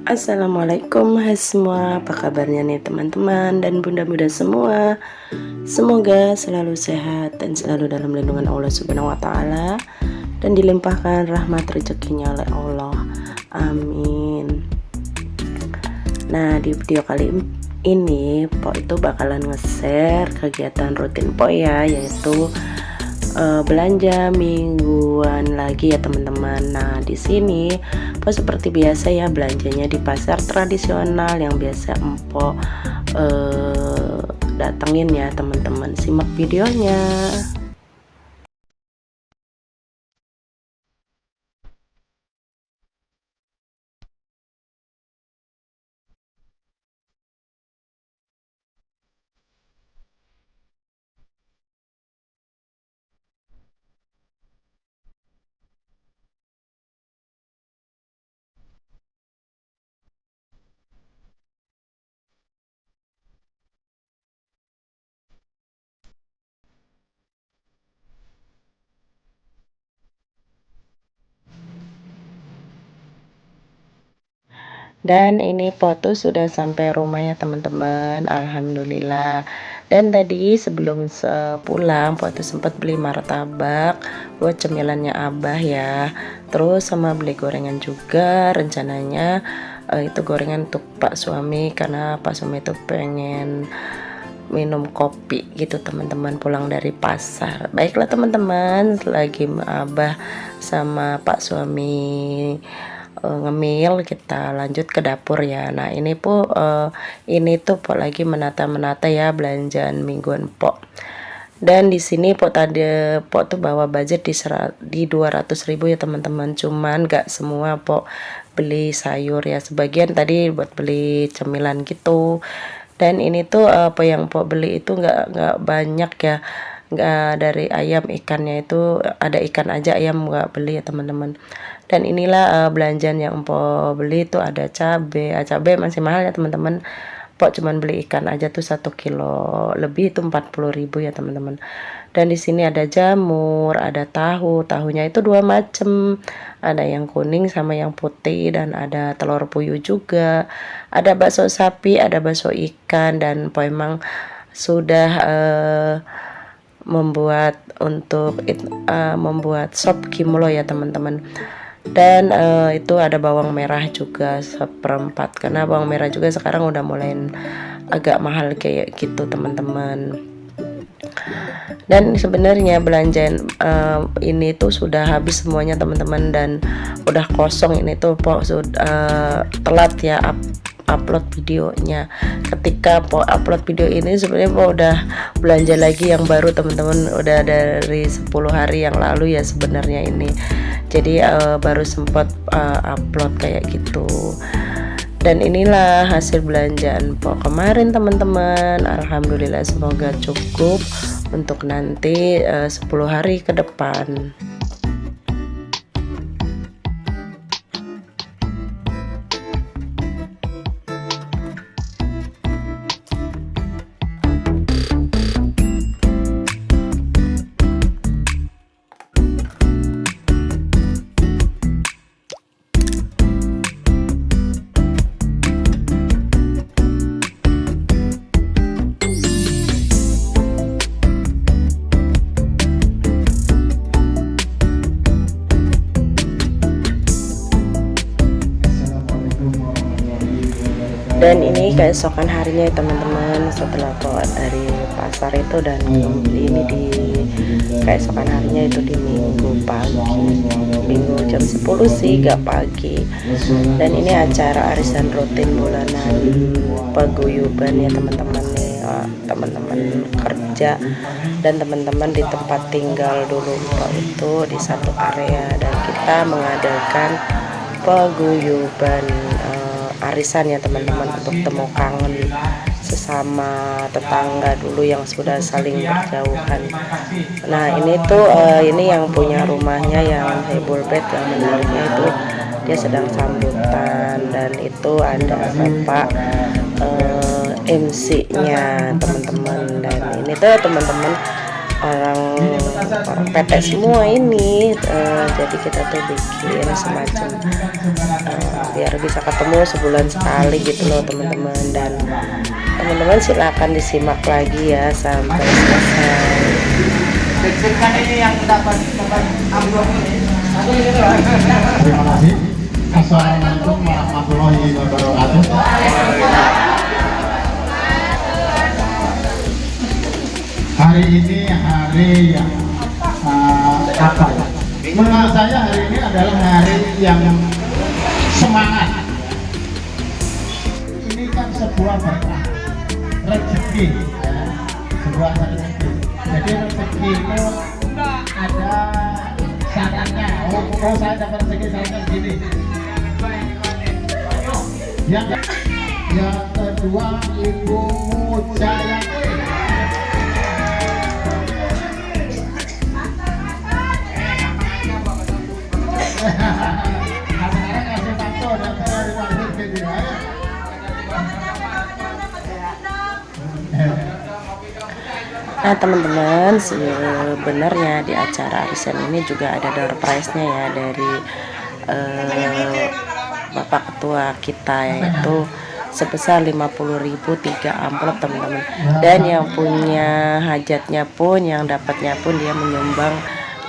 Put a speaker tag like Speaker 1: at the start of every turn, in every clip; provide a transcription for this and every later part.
Speaker 1: Assalamualaikum hai semua, apa kabarnya nih teman-teman dan bunda-bunda semua. Semoga selalu sehat dan selalu dalam lindungan Allah Subhanahu wa taala dan dilimpahkan rahmat rezekinya oleh Allah. Amin. Nah, di video kali ini Po itu bakalan nge-share kegiatan rutin Po ya, yaitu belanja mingguan lagi ya teman-teman. Nah, di sini Po seperti biasa ya belanjanya di pasar tradisional yang biasa Empok datengin ya teman-teman. Simak videonya. Dan ini foto sudah sampai rumahnya teman-teman, alhamdulillah. Dan tadi sebelum pulang foto sempat beli martabak buat cemilannya Abah ya. Terus sama beli gorengan juga, rencananya itu gorengan untuk Pak suami karena Pak suami itu pengen minum kopi gitu teman-teman pulang dari pasar. Baiklah teman-teman, lagi Abah sama Pak suami ngemil, kita lanjut ke dapur ya. Nah ini ini tuh Po lagi menata-menata ya belanjaan mingguan Po. Dan di sini Po tuh bawa budget di 200.000 ya teman-teman. Cuman gak semua Po beli sayur ya, sebagian tadi buat beli cemilan gitu. Dan ini tuh apa yang Po beli itu nggak banyak ya, nggak dari ayam ikannya itu ada ikan aja, ayam nggak beli ya teman-teman. Dan inilah belanjaan yang Po beli itu ada cabai masih mahal ya teman-teman. Po cuman beli ikan aja tuh 1 kilo lebih itu 40.000 ya teman-teman. Dan di sini ada jamur, ada tahunya itu 2 macam, ada yang kuning sama yang putih, dan ada telur puyuh juga, ada bakso sapi, ada bakso ikan, dan Po emang sudah membuat sop kimlo ya teman-teman. Dan itu ada bawang merah juga seperempat, karena bawang merah juga sekarang udah mulai agak mahal kayak gitu teman-teman. Dan sebenarnya belanjaan ini tuh sudah habis semuanya teman-teman, dan udah kosong. Ini tuh Po sudah telat ya upload videonya. Ketika Po upload video ini sebenarnya Po udah belanja lagi yang baru teman-teman, udah dari 10 hari yang lalu ya sebenarnya ini. Jadi baru sempat upload kayak gitu. Dan inilah hasil belanjaan Po kemarin teman-teman. Alhamdulillah, semoga cukup untuk nanti 10 hari ke depan. Dan ini keesokan harinya ya teman-teman, setelah Po dari pasar itu, dan ini di keesokan harinya itu di minggu pagi, minggu jam 10 sih, gak pagi. Dan ini acara arisan rutin bulanan paguyuban ya teman-teman nih, teman-teman kerja dan teman-teman di tempat tinggal dulu Po itu di satu area, dan kita mengadakan paguyuban arisan ya teman-teman untuk temu kangen sama tetangga dulu yang sudah saling berjauhan. Nah ini tuh ini yang punya rumahnya yang heboh bed, yang menariknya itu dia sedang sambutan, dan itu ada bapak MC-nya teman-teman. Dan ini tuh teman-teman orang PT semua ini, jadi kita tuh bikin semacam biar bisa ketemu sebulan sekali gitu loh teman-teman. Dan teman-teman silakan disimak lagi ya sampai selesai.
Speaker 2: Ini yang dapat amplop ini.
Speaker 3: Terima kasih. Assalamualaikum warahmatullahi wabarakatuh. Hari ini hari yang apa ya? Menurut saya hari ini adalah hari yang semangat. Ini kan sebuah berkah, rezeki, ya. Sebuah rezeki. Jadi rezeki itu ada syaratnya. Oh saya dapat rezeki syaratnya begini. Yang kedua, ibumu jaya.
Speaker 1: Nah teman-teman, sebenarnya di acara arisan ini juga ada door prize-nya ya dari Bapak Ketua kita, yaitu sebesar 50.000 3 amplop teman-teman. Dan yang punya hajatnya pun, yang dapatnya pun dia menyumbang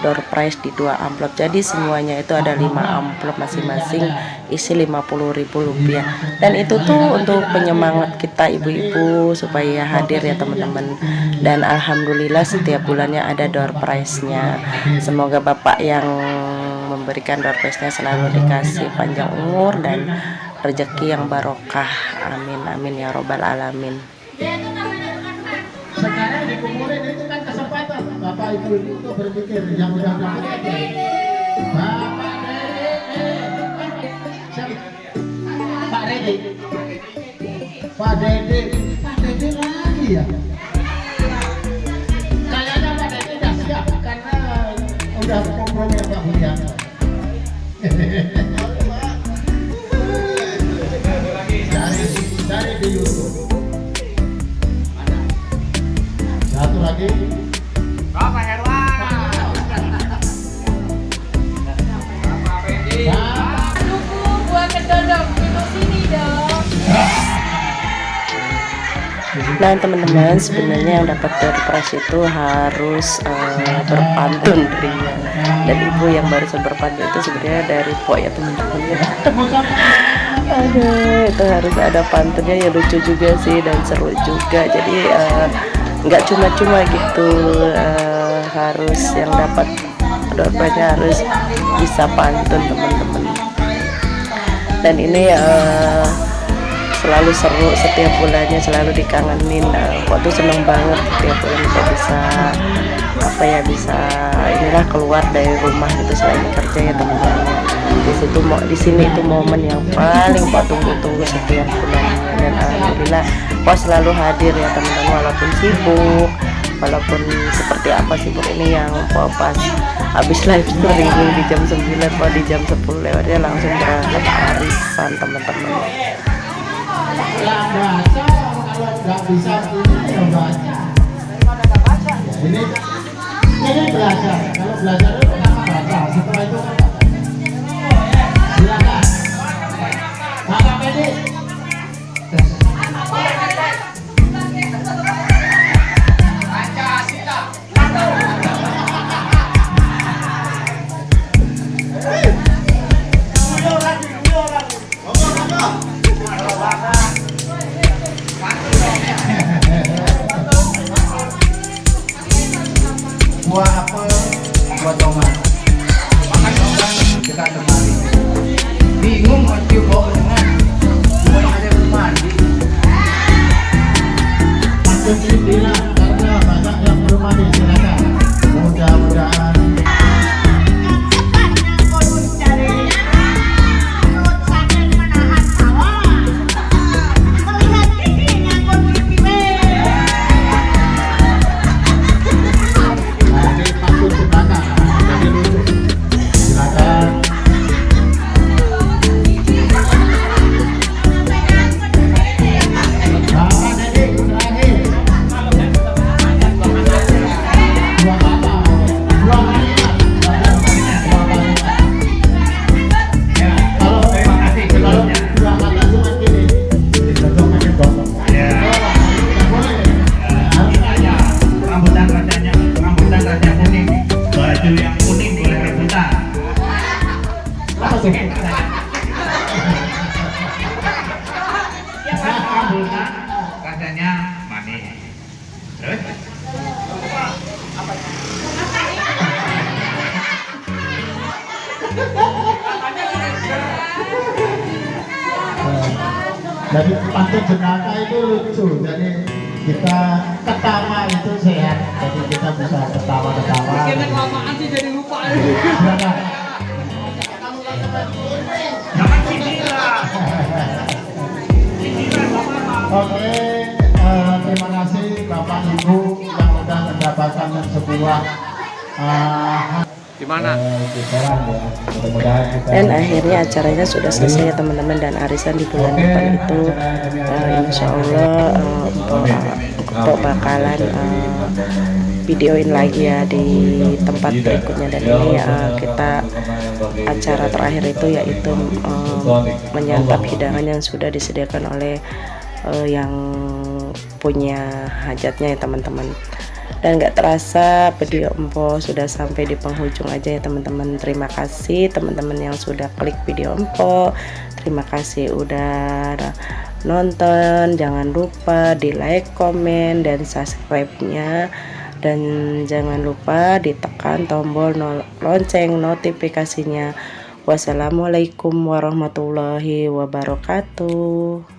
Speaker 1: door prize di 2 amplop. Jadi semuanya itu ada 5 amplop masing-masing isi 50.000 rupiah. Dan itu tuh untuk penyemangat kita ibu-ibu supaya hadir ya teman-teman. Dan alhamdulillah setiap bulannya ada door prize-nya. Semoga Bapak yang memberikan door prize-nya selalu dikasih panjang umur dan rezeki yang barokah. Amin amin ya robbal alamin.
Speaker 3: Sekarang dikumpulin itu kan kesempatan Bapak Ibu untuk berpikir yang udah Bapak Dede, Pak Dede lagi ya. Kayaknya Pak Dede udah siap karena udah kompromi Pak Budian. Dari di YouTube. Satu lagi.
Speaker 2: Bapak Herwan. Bapak Bedi.
Speaker 4: Dukung buat kedodong duduk sini dong.
Speaker 1: Nah teman-teman, sebenarnya yang dapat door prize itu harus berpantun ria. Dan ibu yang barusan berpantun itu sebenarnya dari Po ya teman-teman ya. Aduh, itu harus ada pantunnya ya, lucu juga sih dan seru juga. Jadi nggak cuma-cuma gitu, harus yang dapat door prize-nya harus bisa pantun teman-teman. Dan ini selalu seru, setiap bulannya selalu dikangenin. Waktu seneng banget setiap bulan kita bisa bisa inilah keluar dari rumah gitu selain kerja ya teman-teman. Di sini itu momen yang paling Pak tunggu-tunggu setiap bulannya. Dan alhamdulillah Pak selalu hadir ya teman-teman, walaupun sibuk, walaupun seperti apa sibuk ini, yang Pak pas habis live streaming di jam 9 Pak di jam 10 lewatnya langsung berangkat arisan teman-teman.
Speaker 3: Yang baca kalau nggak bisa ini baca. Ini belajar. Kalau belajar itu pertama baca, setelah itu kan baca. Silakan. Bapak Pedi.
Speaker 2: Buah apel, buah tomat. Makan tomat kita kemari. Bingung mau coba dengan mau ada mandi.
Speaker 3: Maksud bilang karena banyak yang belum mandi, silakan. Mudah-mudahan
Speaker 2: baju yang kuning boleh rebutan.
Speaker 3: Langsung.
Speaker 2: Rebutan katanya manis. Terus?
Speaker 3: Jadi pantun jenaka itu lucu. Jadi kita ketawa itu sehat. Jadi kita bisa ketawa-ketawa.
Speaker 4: Kayaknya kelamaan sih jadi lupa.
Speaker 3: Silakan.
Speaker 2: Jangan sindiran.
Speaker 3: Oke, terima kasih Bapak Ibu yang sudah mendapatkan sebuah
Speaker 2: Gimana?
Speaker 3: kisaran ya. Mudah-mudahan kita
Speaker 1: Dan akhirnya acaranya sudah selesai ya teman-teman, dan arisan di bulan depan itu insya Allah Mpok bakalan videoin lagi ya di tempat berikutnya. Dan ini kita acara terakhir itu yaitu menyantap hidangan yang sudah disediakan oleh yang punya hajatnya ya teman-teman. Dan gak terasa video Empo sudah sampai di penghujung aja ya teman-teman. Terima kasih teman-teman yang sudah klik video Empo, terima kasih udah nonton. Jangan lupa di like, komen, dan subscribe-nya, dan jangan lupa ditekan tombol lonceng notifikasinya. Wassalamualaikum warahmatullahi wabarakatuh.